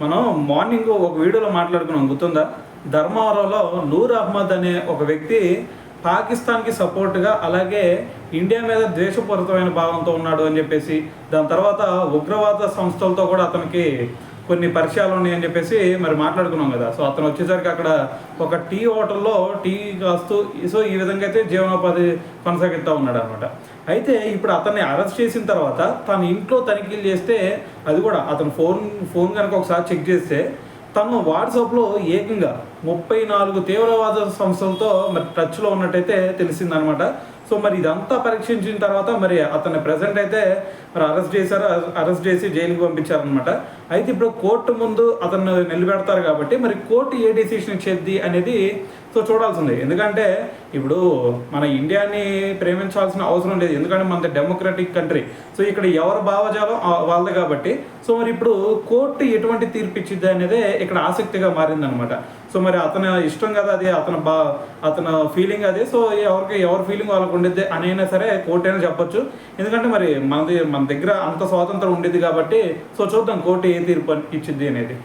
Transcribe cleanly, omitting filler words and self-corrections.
మనం మార్నింగ్ ఒక వీడియోలో మాట్లాడుకున్నాం, గుర్తుందా? ధర్మవరంలో నూర్ అహ్మద్ అనే ఒక వ్యక్తి పాకిస్తాన్కి సపోర్ట్గా, అలాగే ఇండియా మీద ద్వేషపూరితమైన భావంతో ఉన్నాడు అని చెప్పేసి, దాని తర్వాత ఉగ్రవాద సంస్థలతో కూడా అతనికి కొన్ని పరిచయాలు ఉన్నాయని చెప్పేసి మరి మాట్లాడుకున్నాం కదా. సో అతను వచ్చేసరికి అక్కడ ఒక టీ హోటల్లో టీ కాస్తూ, సో ఈ విధంగా అయితే జీవనోపాధి కొనసాగిస్తూ ఉన్నాడు అనమాట. అయితే ఇప్పుడు అతన్ని అరెస్ట్ చేసిన తర్వాత తన ఇంట్లో తనిఖీలు చేస్తే, అది కూడా అతను ఫోన్ కనుక ఒకసారి చెక్ చేస్తే తను వాట్సాప్లో ఏకంగా 34 తీవ్రవాద సంస్థలతో మరి టచ్లో ఉన్నట్టయితే తెలిసిందనమాట. సో మరి ఇదంతా పరీక్షించిన తర్వాత మరి అతన్ని ప్రజెంట్ అయితే మరి అరెస్ట్ చేసి జైలుకి పంపించారనమాట. అయితే ఇప్పుడు కోర్టు ముందు అతను నిలబెడతారు కాబట్టి మరి కోర్టు ఏ డెసిషన్ ఇచ్చేది అనేది సో చూడాల్సిందే. ఎందుకంటే ఇప్పుడు మన ఇండియాని ప్రేమించాల్సిన అవసరం లేదు, ఎందుకంటే మనది డెమోక్రటిక్ కంట్రీ. సో ఇక్కడ ఎవరి భావజాలం వాళ్ళది కాబట్టి సో మరి ఇప్పుడు కోర్టు ఎటువంటి తీర్పు ఇచ్చిద్ది అనేదే ఇక్కడ ఆసక్తిగా మారిందనమాట. సో మరి అతని ఇష్టం కదా అది, అతను ఫీలింగ్ అదే. సో ఎవరి ఫీలింగ్ వాళ్ళకు ఉండిద్ది అని అయినా సరే కోర్టు అయినా చెప్పొచ్చు. ఎందుకంటే మరి మన దగ్గర అంత స్వాతంత్రం ఉండేది కాబట్టి సో చూద్దాం కోర్టు ఏ తీర్పు ఇచ్చిద్ది అనేది.